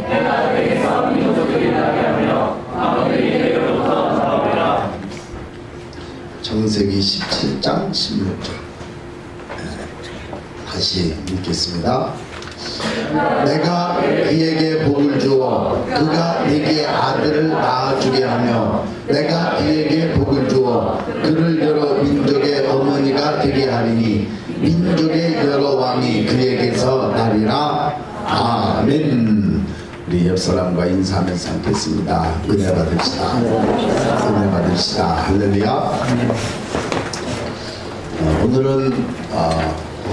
내가 내게서 민족들이 나게 하며 아무들이 내게로부터 나오리라. 창세기 17장 16절 다시 읽겠습니다. 내가 그에게 복을 주어 그가 네게 아들을 낳아주게 하며 내가 그에게 복을 주어 그를 여러 민족의 어머니가 되게 하리니 민족의 여러 왕이 그에게서 나리라. 아멘. 우리 옆 사람과 인사하면서 함께했습니다. 은혜 받으시다. 은혜 받으시다. 할렐루야. 오늘은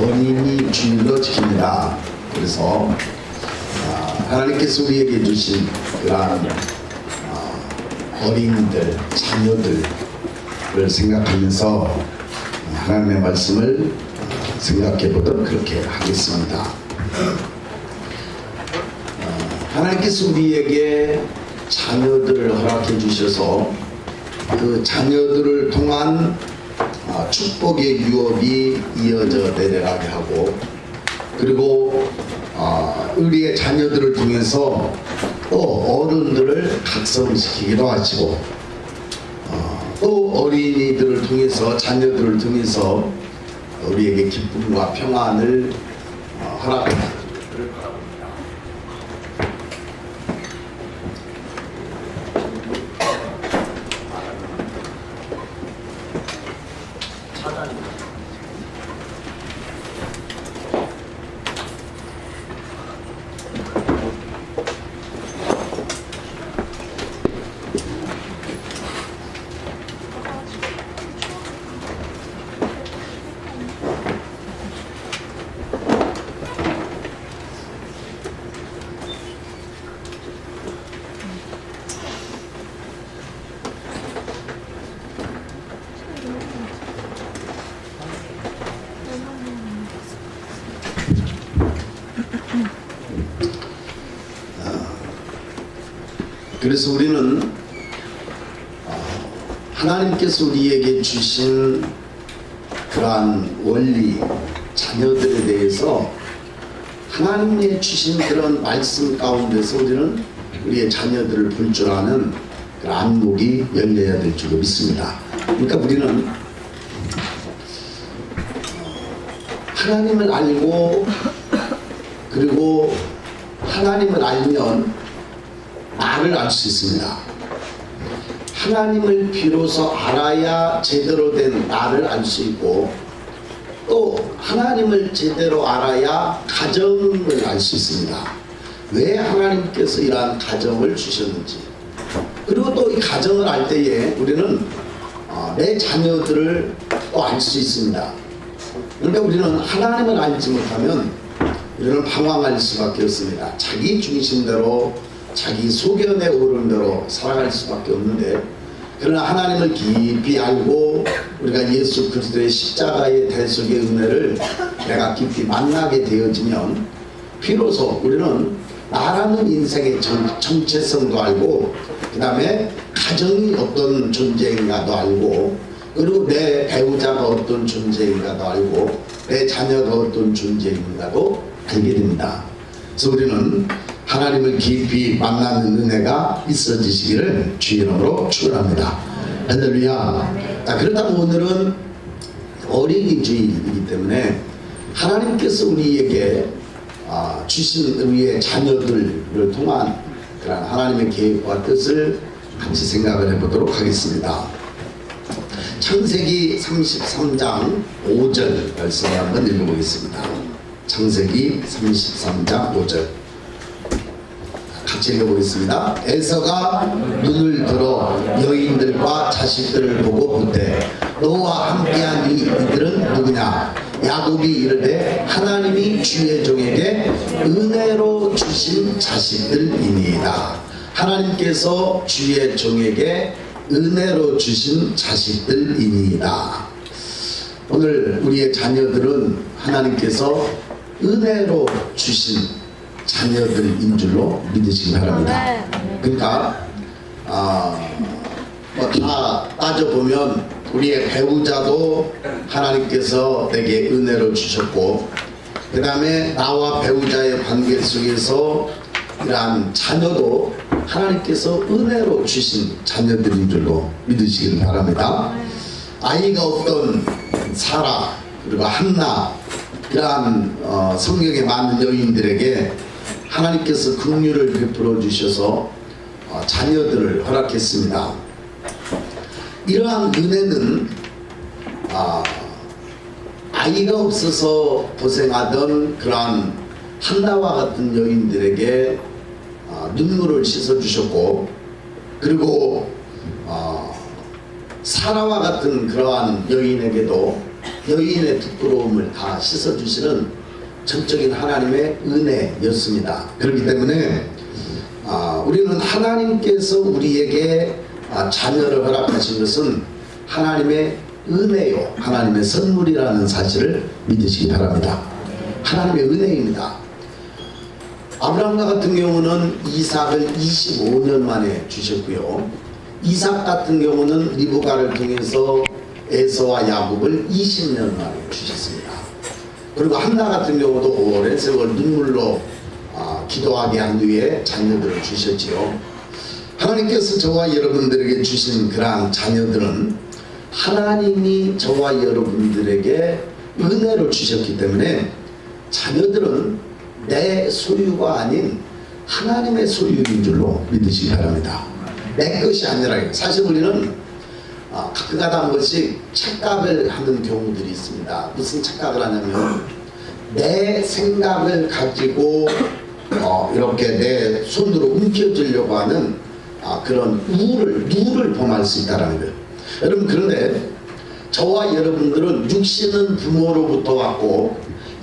어린이 주일로 지킵니다. 그래서 하나님께서 우리에게 주신 그러한 어린이들, 자녀들을 생각하면서 하나님의 말씀을 생각해 보도록 그렇게 하겠습니다. 하나님께서 우리에게 자녀들을 허락해 주셔서 그 자녀들을 통한 축복의 유업이 이어져 내려가게 하고, 그리고 우리의 자녀들을 통해서 또 어른들을 각성시키기도 하시고, 또 어린이들을 통해서, 자녀들을 통해서 우리에게 기쁨과 평안을 허락합니다. 그래서 우리는 하나님께서 우리에게 주신 그러한 원리, 자녀들에 대해서 하나님이 주신 그런 말씀 가운데서 우리는 우리의 자녀들을 볼 줄 아는 그런 안목이 열려야 될 줄로 믿습니다. 그러니까 우리는 하나님을 알고, 그리고 하나님을 알면 나를 알 수 있습니다. 하나님을 비로소 알아야 제대로 된 나를 알 수 있고, 또 하나님을 제대로 알아야 가정을 알 수 있습니다. 왜 하나님께서 이러한 가정을 주셨는지, 그리고 또 이 가정을 알 때에 우리는 내 자녀들을 또 알 수 있습니다. 그러니까 우리는 하나님을 알지 못하면 우리는 방황할 수밖에 없습니다. 자기 중심대로, 자기 소견에 오른 대로 살아갈 수밖에 없는데, 그러나 하나님을 깊이 알고 우리가 예수 그리스도의 십자가의 대속의 은혜를 내가 깊이 만나게 되어지면 비로소 우리는 나라는 인생의 정체성도 알고, 그 다음에 가정이 어떤 존재인가도 알고, 그리고 내 배우자가 어떤 존재인가도 알고, 내 자녀가 어떤 존재인가도 알게 됩니다. 그래서 우리는 하나님을 깊이 만나는 은혜가 있어지시기를 주의 이름으로 축원합니다. 할렐루야. 그렇다면 오늘은 어린이 주일이기 때문에 하나님께서 우리에게 주신 우리의 자녀들을 통한 그런 하나님의 계획과 뜻을 같이 생각을 해보도록 하겠습니다. 창세기 33장 5절 말씀을 한번 읽어보겠습니다. 창세기 33장 5절 같이 읽어보겠습니다. 에서가 눈을 들어 여인들과 자식들을 보고 본때 너와 함께한 이들은 누구냐? 야곱이 이르되 하나님이 주의 종에게 은혜로 주신 자식들이니이다. 하나님께서 주의 종에게 은혜로 주신 자식들이니이다. 오늘 우리의 자녀들은 하나님께서 은혜로 주신 자녀들인 줄로 믿으시기 바랍니다. 그러니까 다 따져보면 우리의 배우자도 하나님께서 내게 은혜로 주셨고, 그 다음에 나와 배우자의 관계 속에서 이러한 자녀도 하나님께서 은혜로 주신 자녀들인 줄로 믿으시길 바랍니다. 아이가 없던 사라 그리고 한나 이러한 성경에 많은 여인들에게 하나님께서 긍휼을 베풀어 주셔서 자녀들을 허락했습니다. 이러한 은혜는 아이가 없어서 고생하던 그러한 한나와 같은 여인들에게 눈물을 씻어주셨고, 그리고 사라와 같은 그러한 여인에게도 여인의 부끄러움을 다 씻어주시는 전적인 하나님의 은혜였습니다. 그렇기 때문에 우리는 하나님께서 우리에게 자녀를 허락하신 것은 하나님의 은혜요, 하나님의 선물이라는 사실을 믿으시기 바랍니다. 하나님의 은혜입니다. 아브라함과 같은 경우는 이삭을 25년 만에 주셨고요. 이삭 같은 경우는 리브가를 통해서 에서와 야곱을 20년 만에 주셨습니다. 그리고 한나 같은 경우도 오랜 세월 눈물로 기도하게 한 후에 자녀들을 주셨지요. 하나님께서 저와 여러분들에게 주신 그러한 자녀들은 하나님이 저와 여러분들에게 은혜로 주셨기 때문에 자녀들은 내 소유가 아닌 하나님의 소유인 줄로 믿으시기 바랍니다. 내 것이 아니라. 사실 우리는 가끔가다 한 번씩 착각을 하는 경우들이 있습니다. 무슨 착각을 하냐면 내 생각을 가지고 이렇게 내 손으로 움켜쥐려고 하는 그런 누를 범할 수 있다는 거예요. 여러분, 그런데 저와 여러분들은 육신은 부모로부터 왔고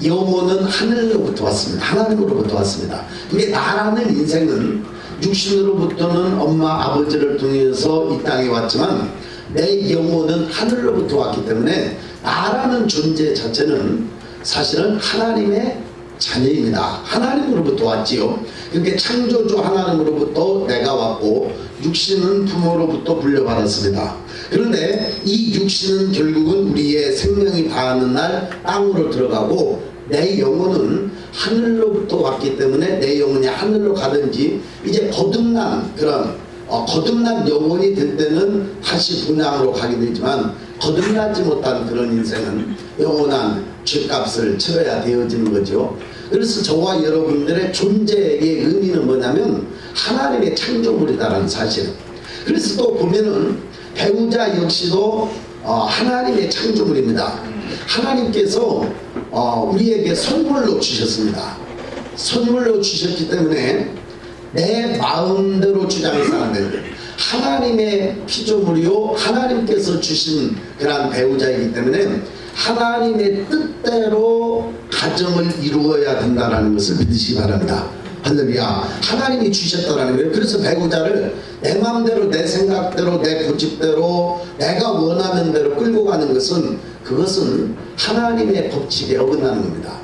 영혼은 하늘로부터 왔습니다. 하나님으로부터 왔습니다. 이게 나라는 인생은 육신으로부터는 엄마 아버지를 통해서 이 땅에 왔지만 내 영혼은 하늘로부터 왔기 때문에 나라는 존재 자체는 사실은 하나님의 자녀입니다. 하나님으로부터 왔지요. 그러니까 창조주 하나님으로부터 내가 왔고 육신은 부모로부터 물려받았습니다. 그런데 이 육신은 결국은 우리의 생명이 다하는 날 땅으로 들어가고 내 영혼은 하늘로부터 왔기 때문에 내 영혼이 하늘로 가든지 이제 거듭난 그런 거듭난 영혼이 될 때는 다시 분양으로 가게 되지만 거듭나지 못한 그런 인생은 영원한 죄값을 치러야 되어지는 거죠. 그래서 저와 여러분들의 존재의 의미는 뭐냐면 하나님의 창조물이다라는 사실. 그래서 또 보면은 배우자 역시도 하나님의 창조물입니다. 하나님께서 우리에게 선물로 주셨습니다. 선물로 주셨기 때문에 내 마음대로 주장해서 안 되는 하나님의 피조물이요 하나님께서 주신 그러한 배우자이기 때문에 하나님의 뜻대로 가정을 이루어야 된다는 것을 믿으시기 바랍니다. 할렐루야. 하나님이 주셨다라는 거예요. 그래서 배우자를 내 마음대로 내 생각대로 내 고집대로 내가 원하는 대로 끌고 가는 것은 그것은 하나님의 법칙에 어긋나는 겁니다.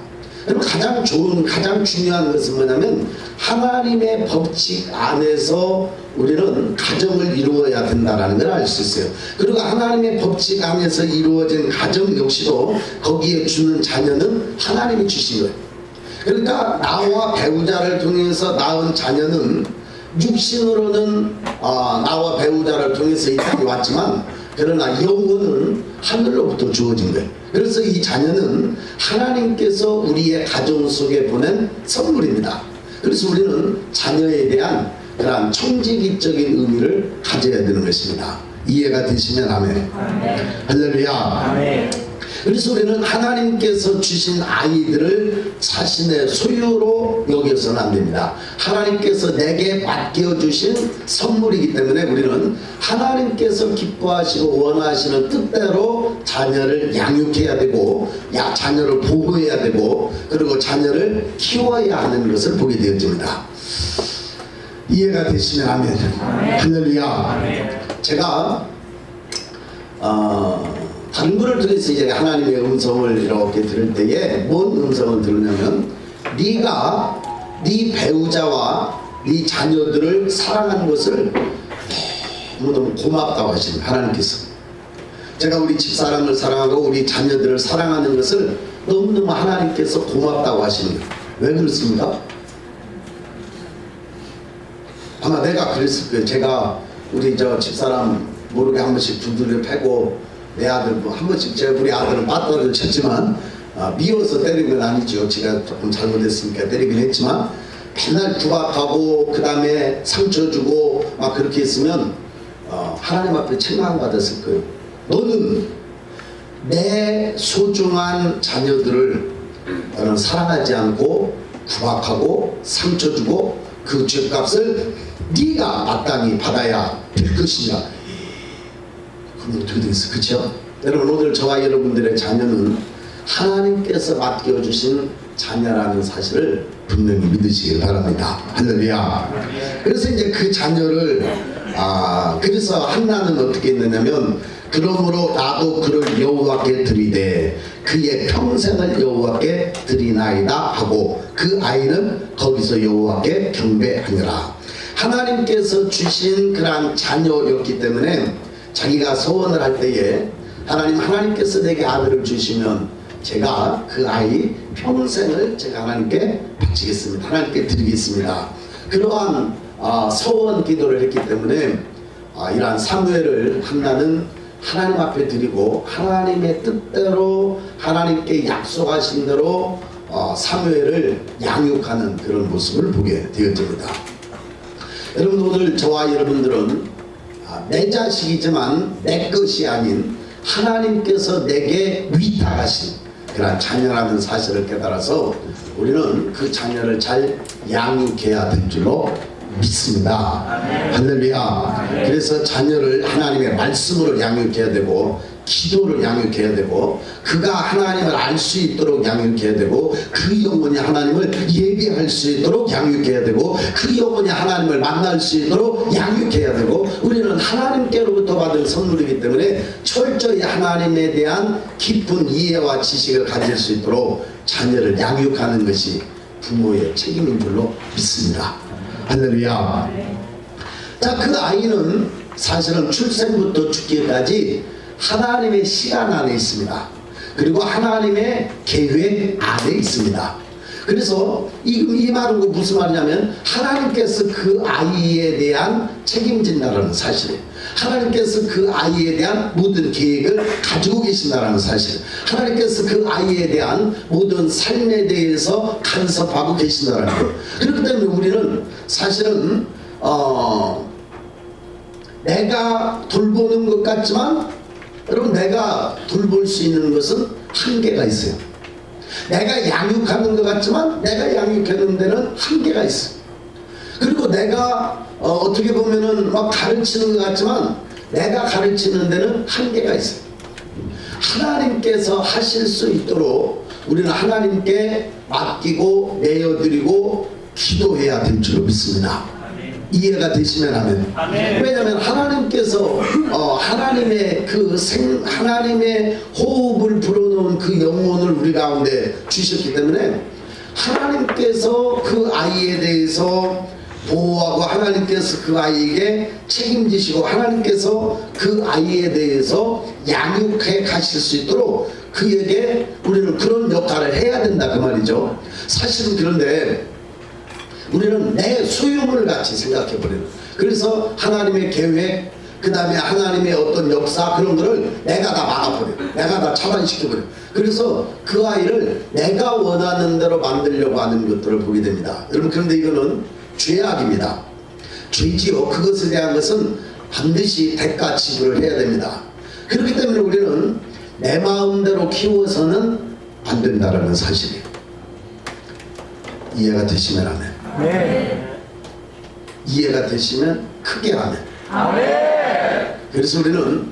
여러분, 가장 좋은 가장 중요한 것은 뭐냐면 하나님의 법칙 안에서 우리는 가정을 이루어야 된다는 걸 알 수 있어요. 그리고 하나님의 법칙 안에서 이루어진 가정 역시도 거기에 주는 자녀는 하나님이 주신 거예요. 그러니까 나와 배우자를 통해서 낳은 자녀는 육신으로는 나와 배우자를 통해서 이 땅에 왔지만 그러나 영혼은 하늘로부터 주어진 거예요. 그래서 이 자녀는 하나님께서 우리의 가정 속에 보낸 선물입니다. 그래서 우리는 자녀에 대한 그러한 청지기적인 의미를 가져야 되는 것입니다. 이해가 되시면 아멘. 할렐루야. 아멘. 그래서 우리는 하나님께서 주신 아이들을 자신의 소유로 여겨서는 안 됩니다. 하나님께서 내게 맡겨주신 선물이기 때문에 우리는 하나님께서 기뻐하시고 원하시는 뜻대로 자녀를 양육해야 되고 자녀를 보호해야 되고 그리고 자녀를 키워야 하는 것을 보게 되어집니다. 이해가 되시면 아멘. 할렐루야. 제가 다른 분을 통해서 이제 하나님의 음성을 이렇게 들을 때에 뭔 음성을 들으냐면 네가 네 배우자와 네 자녀들을 사랑하는 것을 너무 고맙다고 하십니다. 하나님께서. 제가 우리 집사람을 사랑하고 우리 자녀들을 사랑하는 것을 너무너무 하나님께서 고맙다고 하십니다. 왜 그렇습니까? 아마 내가 그랬을 거예요. 제가 우리 저 집사람 모르게 한 번씩 두드려 패고 내 아들 뭐 한 번씩 제가 우리 아들은 맞다를 쳤지만 미워서 때린 건 아니죠. 제가 조금 잘못했으니까 때리긴 했지만 맨날 구박하고 그 다음에 상처 주고 막 그렇게 했으면 하나님 앞에 책망받았을 거예요. 너는 내 소중한 자녀들을 너는 사랑하지 않고 구박하고 상처 주고 그 죄값을 네가 마땅히 받아야 될 것이냐. 그럼 어떻게 되겠어요? 그렇죠? 여러분 오늘 저와 여러분들의 자녀는 하나님께서 맡겨주신 자녀라는 사실을 분명히 믿으시길 바랍니다. 할렐루야. 그래서 이제 그 자녀를 그래서 한나는 어떻게 했느냐면 그러므로 나도 그를 여호와께 드리되 그의 평생을 여호와께 드리나이다 하고 그 아이는 거기서 여호와께 경배하니라. 하나님께서 주신 그러한 자녀였기 때문에 자기가 소원을 할 때에 하나님께서 내게 아들을 주시면 제가 그 아이 평생을 제가 하나님께 바치겠습니다. 하나님께 드리겠습니다. 그러한 소원 기도를 했기 때문에 이러한 사무엘을 한나는 하나님 앞에 드리고 하나님의 뜻대로 하나님께 약속하신 대로 사무엘을 양육하는 그런 모습을 보게 되어집니다. 여러분 오늘 저와 여러분들은 내 자식이지만 내 것이 아닌 하나님께서 내게 위탁하신 그런 자녀라는 사실을 깨달아서 우리는 그 자녀를 잘 양육해야 될 줄로 믿습니다. 할렐루야. 그래서 자녀를 하나님의 말씀으로 양육해야 되고 기도를 양육해야 되고 그가 하나님을 알 수 있도록 양육해야 되고 그 영혼이 하나님을 예배할 수 있도록 양육해야 되고 그 영혼이 하나님을 만날 수 있도록 양육해야 되고 우리는 하나님께로부터 받은 선물이기 때문에 철저히 하나님에 대한 깊은 이해와 지식을 가질 수 있도록 자녀를 양육하는 것이 부모의 책임인 줄로 믿습니다. 할렐루야. 자, 그 아이는 사실은 출생부터 죽기까지 하나님의 시간 안에 있습니다. 그리고 하나님의 계획 안에 있습니다. 그래서 이 말은 무슨 말이냐면 하나님께서 그 아이에 대한 책임진다라는 사실이에요. 하나님께서 그 아이에 대한 모든 계획을 가지고 계신다라는 사실, 하나님께서 그 아이에 대한 모든 삶에 대해서 간섭하고 계신다라는 거예요. 그렇기 때문에 우리는 사실은 내가 돌보는 것 같지만 여러분 내가 돌볼 수 있는 것은 한계가 있어요. 내가 양육하는 것 같지만 내가 양육하는 데는 한계가 있어요. 그리고 내가 어떻게 보면은 막 가르치는 것 같지만 내가 가르치는 데는 한계가 있어요. 하나님께서 하실 수 있도록 우리는 하나님께 맡기고 내어드리고 기도해야 될 줄로 믿습니다. 이해가 되시면 하면. 왜냐하면 하나님께서 하나님의 하나님의 호흡을 불어넣은 그 영혼을 우리 가운데 주셨기 때문에 하나님께서 그 아이에 대해서 보호하고 하나님께서 그 아이에게 책임지시고 하나님께서 그 아이에 대해서 양육해 가실 수 있도록 그에게 우리는 그런 역할을 해야 된다 그 말이죠. 사실은 그런데 우리는 내 소유물 같이 생각해 버리는. 그래서 하나님의 계획, 그 다음에 하나님의 어떤 역사 그런 거를 내가 다 막아버려. 내가 다 차단시켜버려. 그래서 그 아이를 내가 원하는 대로 만들려고 하는 것들을 보게 됩니다. 여러분 그런데 이거는 죄악입니다. 죄지요. 그것에 대한 것은 반드시 대가 지불을 해야 됩니다. 그렇기 때문에 우리는 내 마음대로 키워서는 안 된다라는 사실이에요. 이해가 되시면 하면. 네. 이해가 되시면 크게 하면. 아멘. 그래서 우리는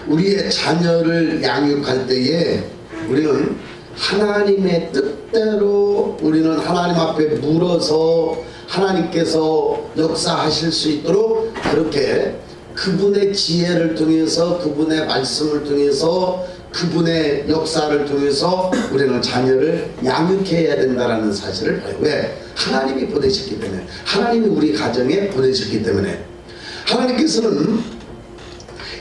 우리의 자녀를 양육할 때에 우리는 하나님의 뜻대로 우리는 하나님 앞에 물어서 하나님께서 역사하실 수 있도록 그렇게 그분의 지혜를 통해서 그분의 말씀을 통해서 그분의 역사를 통해서 우리는 자녀를 양육해야 된다는 사실을 봐요. 왜? 하나님이 보내셨기 때문에, 하나님이 우리 가정에 보내셨기 때문에. 하나님께서는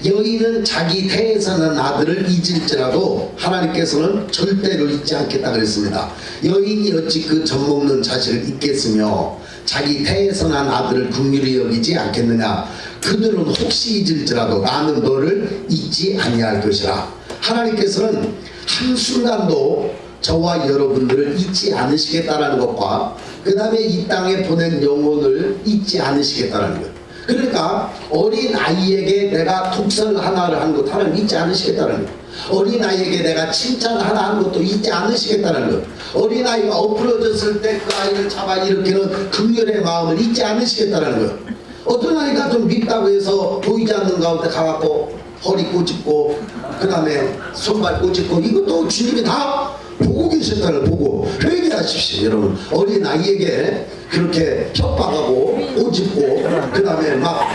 여인은 자기 태에서 난 아들을 잊을지라도 하나님께서는 절대로 잊지 않겠다 그랬습니다. 여인이 어찌 그 젖먹는 자식을 잊겠으며 자기 태에서 난 아들을 긍휼히 여기지 않겠느냐. 그들은 혹시 잊을지라도 나는 너를 잊지 아니할 것이라. 하나님께서는 한순간도 저와 여러분들을 잊지 않으시겠다라는 것과 그 다음에 이 땅에 보낸 영혼을 잊지 않으시겠다라는 것. 그러니까 어린 아이에게 내가 독설 하나를 한 것 하나님 잊지 않으시겠다는 것. 어린 아이에게 내가 칭찬 하나 한 것도 잊지 않으시겠다는 것. 어린 아이가 엎어졌을 때 그 아이를 잡아 일으키는 긍휼의 마음을 잊지 않으시겠다는 것. 어떤 아이가 좀 밉다고 해서 보이지 않는 가운데 가갖고 허리 꼬집고 그 다음에 손발 꼬집고 이것도 주님이 다 보고 계셨다는 걸 보고 회개하십시오. 여러분 어린 아이에게 그렇게 협박하고 꼬집고 그 다음에 막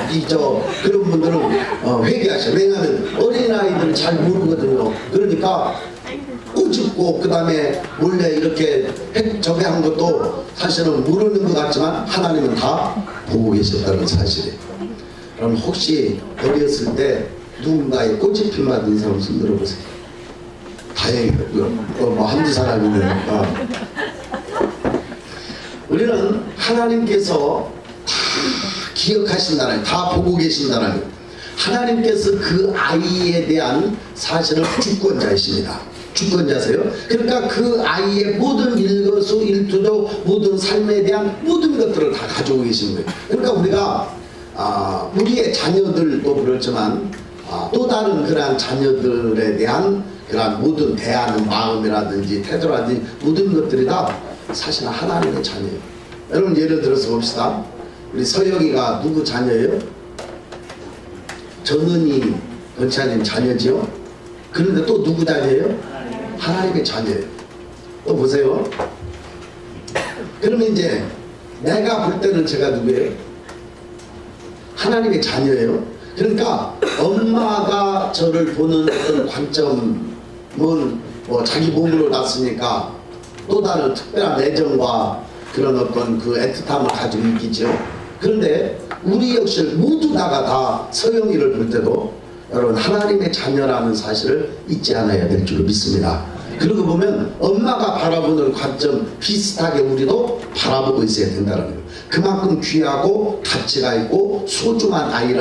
그런 분들은 회개하셔. 왜냐하면 어린 아이들은 잘 모르거든요. 그러니까 꼬집고 그 다음에 몰래 이렇게 저게 한 것도 사실은 모르는 것 같지만 하나님은 다 보고 계셨다는 사실이에요. 그럼 혹시 어렸을 때 누군가의 꼬집힘 받은 사람 손 들어보세요. 다행이고요. 뭐 한두 사람이면 우리는 하나님께서 다 기억하신다는, 다 보고 계신다는, 하나님께서 그 아이에 대한 사실은 주권자이십니다. 주권자세요. 그러니까 그 아이의 모든 일거수일투족 모든 삶에 대한 모든 것들을 다 가지고 계시는 거예요. 그러니까 우리가 우리의 자녀들도 그렇지만 또 다른 그러한 자녀들에 대한 그러한 모든 대하는 마음이라든지 태도라든지 모든 것들이 다 사실 하나님의 자녀예요. 여러분 예를 들어서 봅시다. 우리 서영이가 누구 자녀예요? 전은이 권차님 자녀지요? 그런데 또 누구 자녀예요? 하나님의 자녀예요. 또 보세요. 그러면 이제 내가 볼 때는 제가 누구예요? 하나님의 자녀예요. 그러니까 엄마가 저를 보는 어떤 관점은 뭐 자기 몸으로 났으니까 또 다른 특별한 애정과 그런 어떤 그 애틋함을 가지고 있겠죠. 그런데 우리 역시 모두 다 서영이를 볼 때도 여러분 하나님의 자녀라는 사실을 잊지 않아야 될 줄로 믿습니다. 그러고 보면 엄마가 바라보는 관점 비슷하게 우리도 바라보고 있어야 된다는 거예요. 그만큼 귀하고 가치가 있고 소중한 아이라